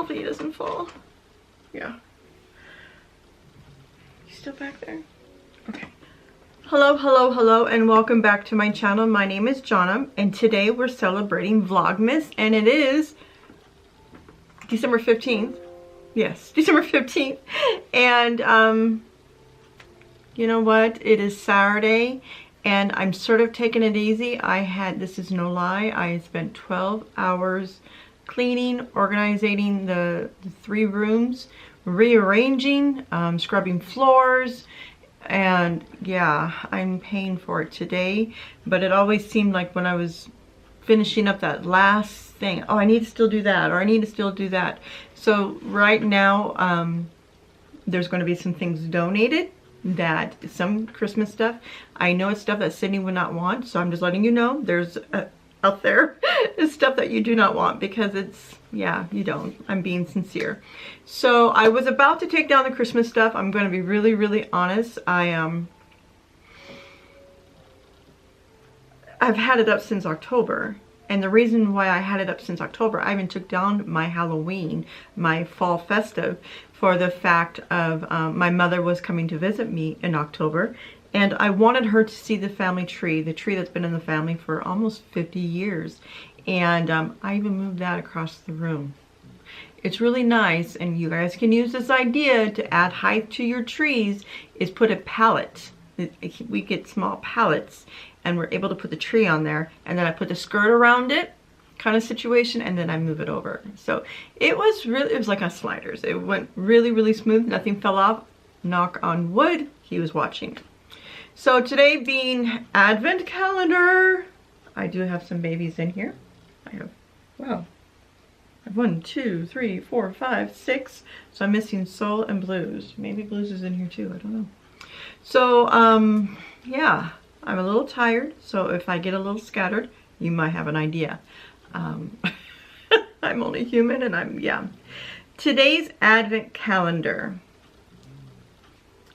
Hopefully he doesn't fall. Yeah. You still back there? Okay. Hello, hello, hello, and welcome back to my channel. My name is Jonna, and today we're celebrating Vlogmas, and it is December 15th. Yes, December 15th. And you know what? It is Saturday, and I'm sort of taking it easy. This is no lie, I spent 12 hours cleaning, organizing the 3 rooms, rearranging, scrubbing floors, and yeah, I'm paying for it today. But it always seemed like when I was finishing up that last thing, oh, I need to still do that, or I need to still do that. So right now, there's going to be some things donated, that some Christmas stuff. I know it's stuff that Sydney would not want, so I'm just letting you know there's out there is stuff that you do not want, because it's, yeah, you don't. I'm being sincere. So I was about to take down the Christmas stuff. I'm going to be really, really honest. I've had it up since October. And the reason why I had it up since October, I even took down my Halloween, my fall festive, for the fact of my mother was coming to visit me in October, and I wanted her to see the family tree, the tree that's been in the family for almost 50 years. And I even moved that across the room. It's really nice, and you guys can use this idea to add height to your trees, is put a pallet. We get small pallets, and we're able to put the tree on there, and then I put the skirt around it, kind of situation, and then I move it over. So it was like on sliders. It went really, really smooth. Nothing fell off. Knock on wood, he was watching. So today being Advent calendar, I do have some babies in here. I have, wow, I have 1, 2, 3, 4, 5, 6. So I'm missing Soul and Blues. Maybe Blues is in here too, I don't know. So, yeah, I'm a little tired, so if I get a little scattered, you might have an idea. I'm only human, and yeah. Today's Advent calendar.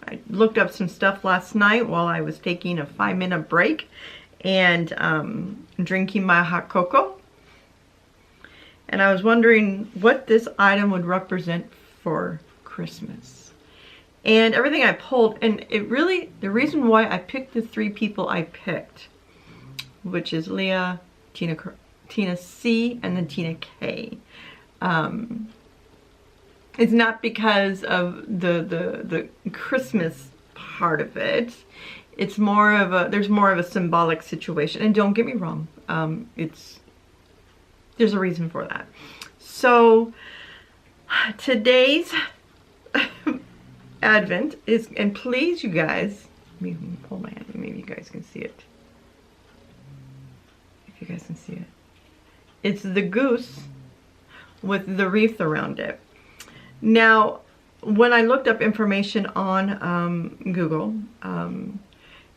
I looked up some stuff last night while I was taking a 5-minute break and drinking my hot cocoa. And I was wondering what this item would represent for Christmas. And everything I pulled, and it really, the reason why I picked the 3 people I picked, which is Leah, Tina C, and then Tina K, it's not because of the Christmas part of it. It's more of a, there's more of a symbolic situation. And don't get me wrong, there's a reason for that. So today's Advent is, and please you guys, let me pull my hand, maybe you guys can see it. If you guys can see it. It's the goose with the wreath around it. Now, when I looked up information on Google,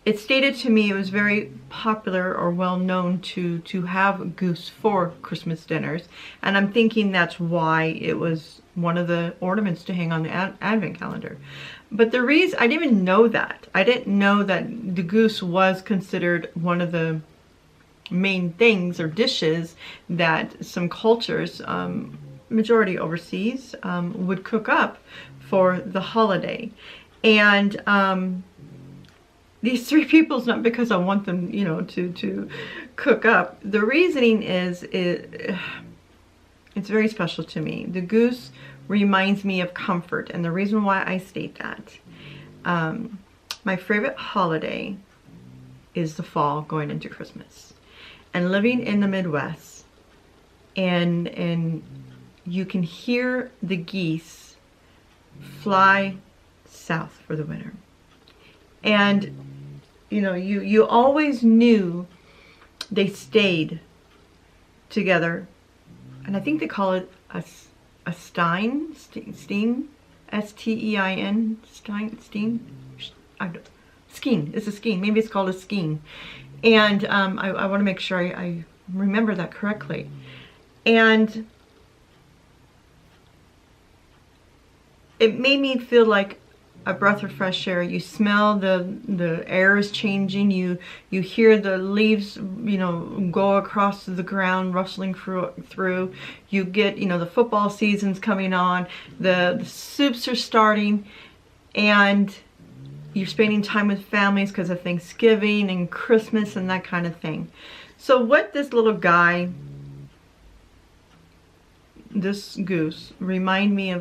it stated to me it was very popular or well known to have goose for Christmas dinners, and I'm thinking that's why it was one of the ornaments to hang on the Advent calendar. But the reason, I didn't even know that. I didn't know that the goose was considered one of the main things or dishes that some cultures, majority overseas, would cook up for the holiday. And these 3 people is not because I want them, you know, to cook up. The reasoning is, it's very special to me. The goose reminds me of comfort, and the reason why I state that, my favorite holiday is the fall going into Christmas. And living in the Midwest, and you can hear the geese fly south for the winter. And you know, you always knew they stayed together, and I think they call it a stein, S-T-E-I-N, skein. It's a skein. Maybe it's called a skein. And I want to make sure I remember that correctly. And it made me feel like a breath of fresh air. You smell the air is changing. You hear the leaves, you know, go across the ground, rustling through. You get, you know, the football season's coming on. The soups are starting, and you're spending time with families because of Thanksgiving and Christmas and that kind of thing. So what this little guy, this goose, remind me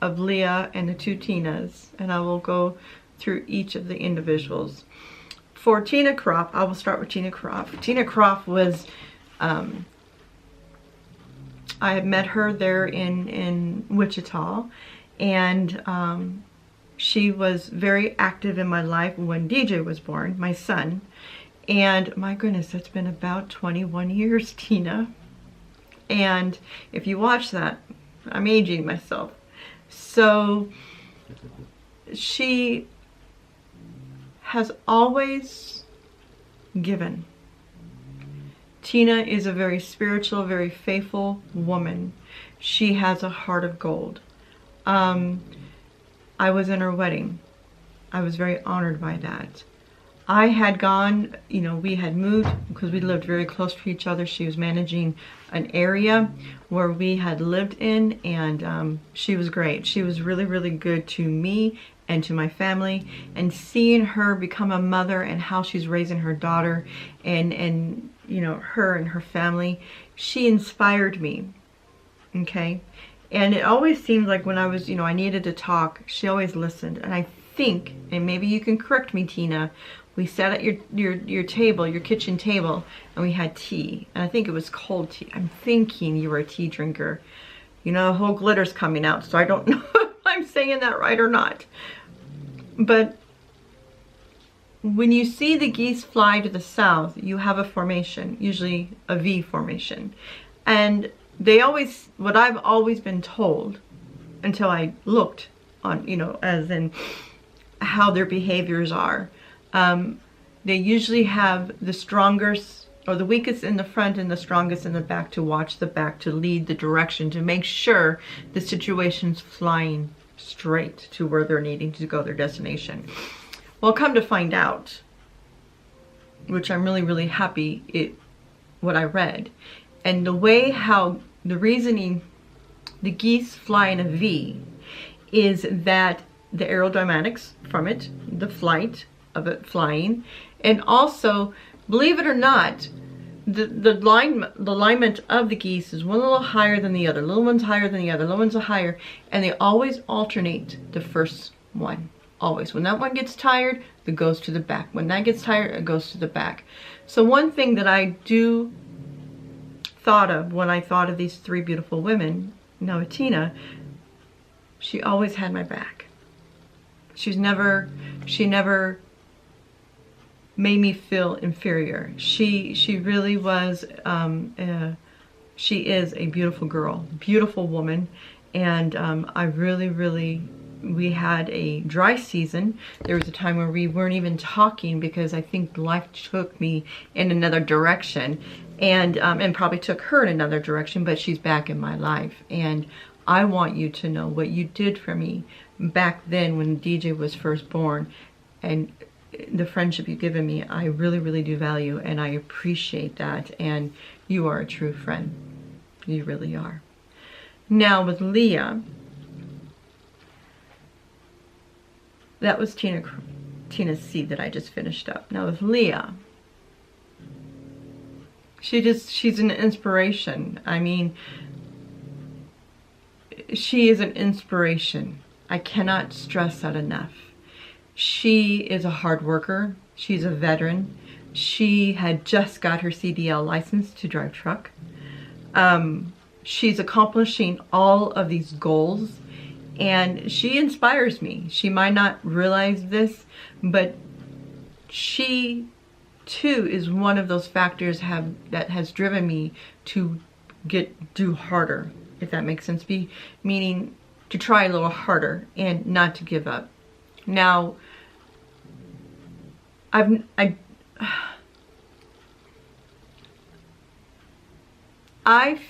of Leah and the two Tinas, and I will go through each of the individuals. For Tina Croft, I will start with Tina Croft. Tina Croft was, I had met her there in Wichita, and she was very active in my life when DJ was born, my son. And my goodness, that's been about 21 years, Tina. And if you watch that, I'm aging myself. So she has always given. Tina is a very spiritual, very faithful woman. She has a heart of gold. I was in her wedding. I was very honored by that. I had gone, you know, we had moved because we lived very close to each other. She was managing an area where we had lived in, and she was great. She was really, really good to me and to my family, and seeing her become a mother and how she's raising her daughter and you know, her and her family, she inspired me, okay? And it always seemed like when I was, you know, I needed to talk, she always listened. And I think, and maybe you can correct me, Tina, we sat at your table, your kitchen table, and we had tea. And I think it was cold tea. I'm thinking you were a tea drinker. You know, the whole glitter's coming out, so I don't know if I'm saying that right or not. But when you see the geese fly to the south, you have a formation, usually a V formation. And they always, what I've always been told, until I looked on, you know, as in how their behaviors are, they usually have the strongest or the weakest in the front and the strongest in the back to watch the back, to lead the direction, to make sure the situation's flying straight to where they're needing to go, their destination. Well, come to find out, which I'm really, really happy what I read, and the way how the reasoning the geese fly in a V is that the aerodynamics from it, the flight of it flying, and also, believe it or not, the alignment of the geese is one a little higher than the other. Little one's higher than the other, little one's higher, and they always alternate the first one. Always. When that one gets tired, it goes to the back. When that gets tired, it goes to the back. So one thing that I do thought of when I thought of these three beautiful women, now Tina, she always had my back. She never made me feel inferior. She really was, she is a beautiful girl, beautiful woman, and I really, we had a dry season. There was a time where we weren't even talking because I think life took me in another direction, and probably took her in another direction, but she's back in my life. And I want you to know what you did for me back then when DJ was first born, and the friendship you've given me, I really do value, and I appreciate that, and you are a true friend. You really are. Now with Leah, that was Tina's seed that I just finished up. Now with Leah, she's an inspiration. I mean, she is an inspiration. I cannot stress that enough. She is a hard worker. She's a veteran. She had just got her CDL license to drive truck. She's accomplishing all of these goals, and she inspires me. She might not realize this, but she too is one of those factors that has driven me to do harder, if that makes sense. Meaning to try a little harder and not to give up. Now, I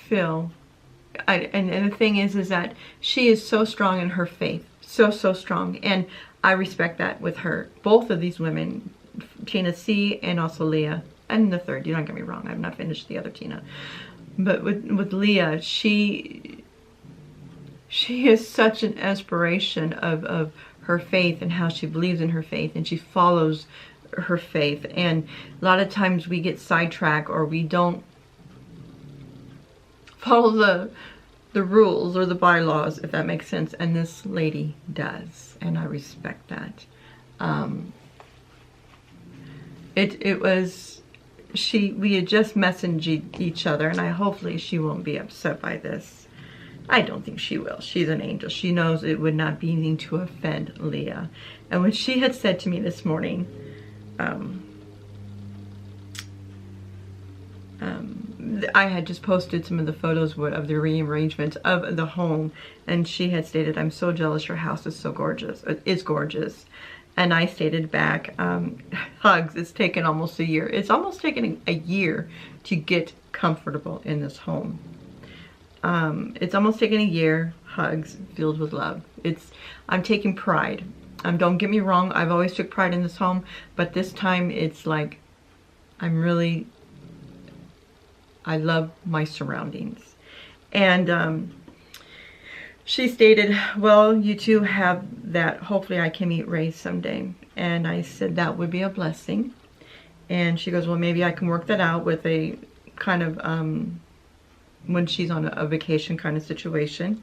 feel, and the thing is that she is so strong in her faith, So, so strong. And I respect that with her. Both of these women, Tina C and also Leah, and the third, you don't get me wrong, I've not finished the other Tina. But with Leah, she is such an inspiration of her faith and how she believes in her faith, and she follows her faith. And a lot of times we get sidetracked, or we don't follow the rules or the bylaws, if that makes sense. And this lady does, and I respect that. We had just messaged each other, and hopefully she won't be upset by this. I don't think she will. She's an angel. She knows it would not be anything to offend Leah. And when she had said to me this morning, I had just posted some of the photos of the rearrangement of the home, and she had stated, "I'm so jealous, your house is so gorgeous. It's gorgeous." And I stated back, hugs, it's taken almost a year. It's almost taken a year to get comfortable in this home. It's almost taken a year, hugs, filled with love. I'm taking pride. Don't get me wrong, I've always took pride in this home, but this time it's like, I love my surroundings. And she stated, well, you two have that, hopefully I can meet Ray someday. And I said that would be a blessing. And she goes, well, maybe I can work that out with a kind of, when she's on a vacation kind of situation.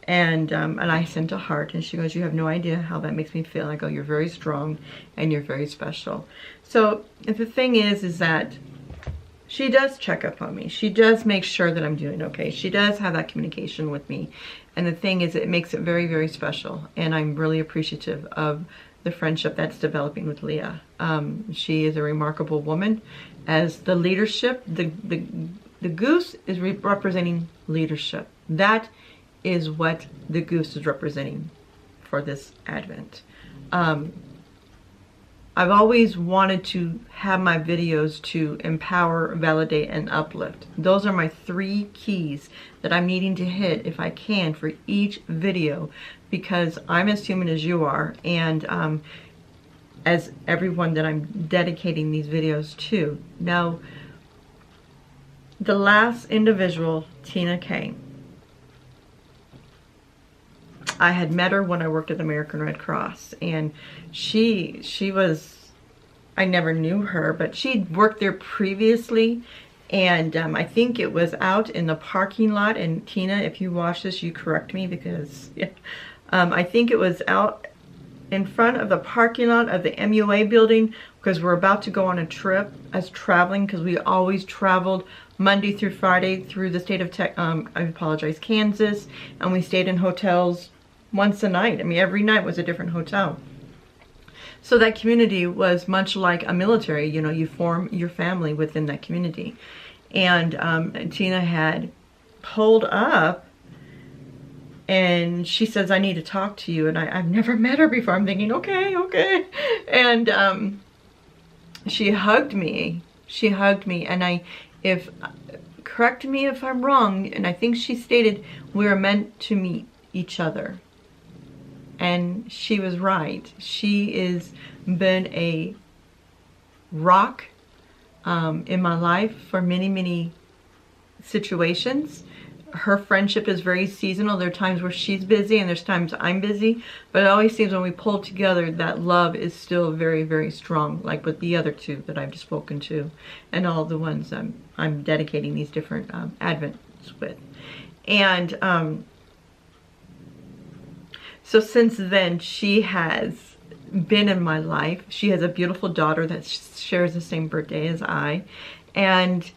And I sent a heart, and she goes, you have no idea how that makes me feel. I go, you're very strong and you're very special. So the thing is that she does check up on me. She does make sure that I'm doing okay. She does have that communication with me. And the thing is, it makes it very, very special. And I'm really appreciative of the friendship that's developing with Leah. She is a remarkable woman. As the leadership, the goose is representing leadership. That is what the goose is representing for this Advent. I've always wanted to have my videos to empower, validate, and uplift. Those are my 3 keys that I'm needing to hit, if I can, for each video, because I'm as human as you are, and as everyone that I'm dedicating these videos to. Now, the last individual, Tina K, I had met her when I worked at the American Red Cross, and she was, I never knew her, but she'd worked there previously, and I think it was out in the parking lot. And Tina, if you watch this, you correct me, because I think it was out in front of the parking lot of the MUA building, because we're about to go on a trip as traveling, because we always traveled Monday through Friday through the state of Kansas, and we stayed in hotels once a night. I mean, every night was a different hotel. So that community was much like a military. You know, you form your family within that community. And Tina had pulled up, and she says, I need to talk to you. And I've never met her before. I'm thinking, okay. And she hugged me. And correct me if I'm wrong, and I think she stated we were meant to meet each other. And she was right. She has been a rock in my life for many, many situations. Her friendship is very seasonal. There are times where she's busy and there's times I'm busy, but it always seems when we pull together that love is still very, very strong, like with the other 2 that I've just spoken to, and all the ones I'm dedicating these different Advents with. And so since then, she has been in my life. She has a beautiful daughter that shares the same birthday as I. And,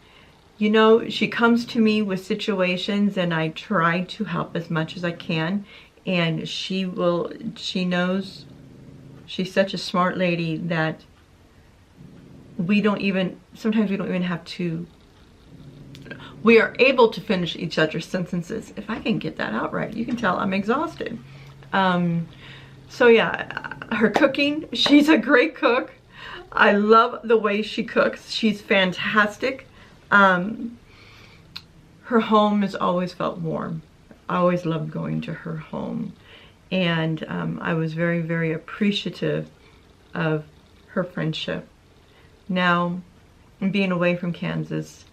you know, she comes to me with situations, and I try to help as much as I can. And she knows, she's such a smart lady that sometimes we don't even have to, we are able to finish each other's sentences. If I can get that out right, you can tell I'm exhausted. So yeah, her cooking, she's a great cook. I love the way she cooks. She's fantastic. Her home has always felt warm. I always loved going to her home. And I was very, very appreciative of her friendship. Now, being away from Kansas,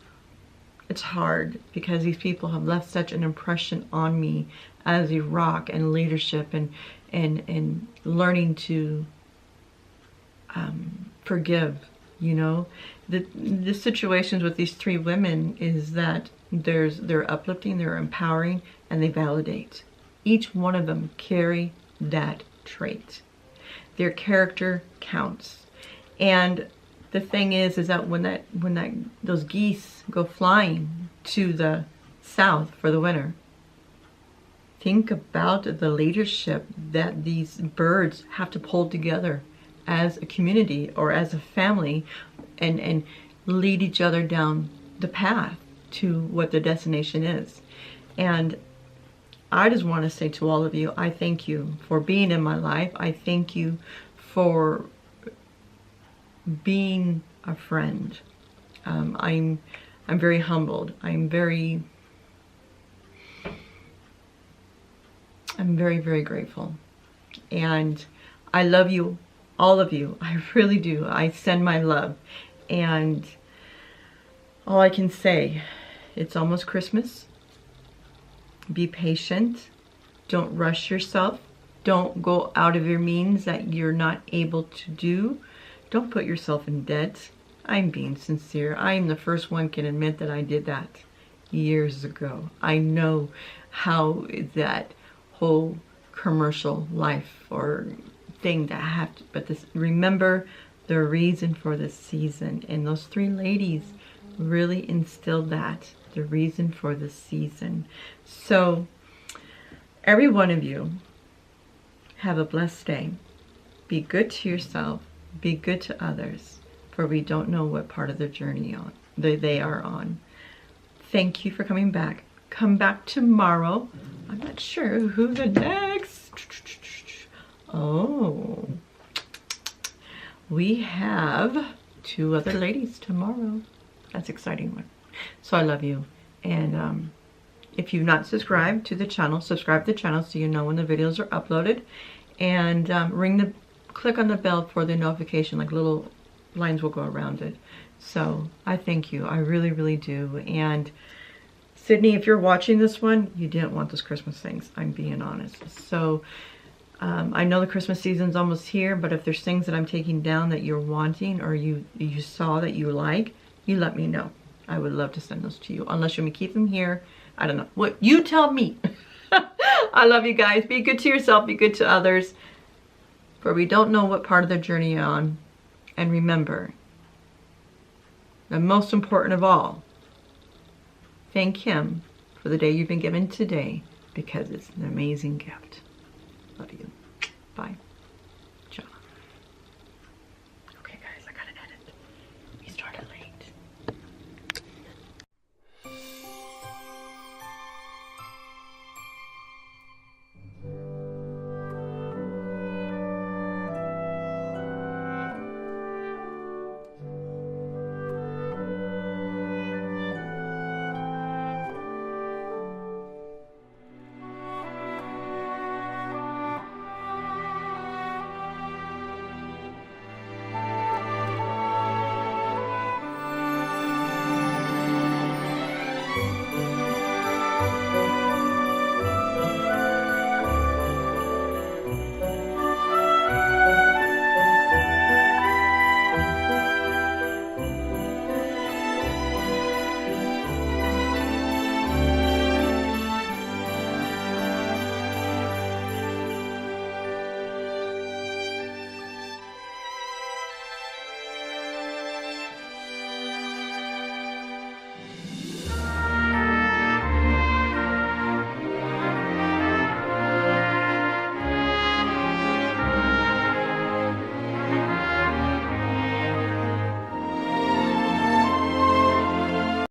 it's hard because these people have left such an impression on me as a rock and leadership and learning to forgive. You know, the situations with these three women is that they're uplifting, they're empowering, and they validate. Each one of them carry that trait. Their character counts. And the thing is that when those geese go flying to the south for the winter, think about the leadership that these birds have to pull together as a community or as a family and lead each other down the path to what the destination is. And I just want to say to all of you, I thank you for being in my life. I thank you for being a friend. I'm very humbled. I'm very, very grateful. And I love you, all of you. I really do. I send my love. And all I can say, it's almost Christmas. Be patient. Don't rush yourself. Don't go out of your means that you're not able to do. Don't put yourself in debt. I'm being sincere. I am the first one can admit that I did that years ago. I know how that whole commercial life or thing that I have to, but this, remember the reason for the season. And those three ladies really instilled that, the reason for the season. So every one of you, have a blessed day. Be good to yourself. Be good to others, for we don't know what part of the journey they are on. Thank you for coming back. Come back tomorrow. I'm not sure who the next. Oh, we have two other ladies tomorrow. That's an exciting one. So I love you. And if you've not subscribed to the channel, subscribe to the channel so you know when the videos are uploaded. And click on the bell for the notification, like little lines will go around it. So I thank you. I really, really do. And Sydney, if you're watching this one, you didn't want those Christmas things. I'm being honest. So I know the Christmas season's almost here, but if there's things that I'm taking down that you're wanting or you saw that you like, you let me know. I would love to send those to you. Unless you want me to keep them here. I don't know. What you tell me. I love you guys. Be good to yourself. Be good to others. For we don't know what part of the journey you're on. And remember, the most important of all, thank Him for the day you've been given today, because it's an amazing gift. Love you. Bye.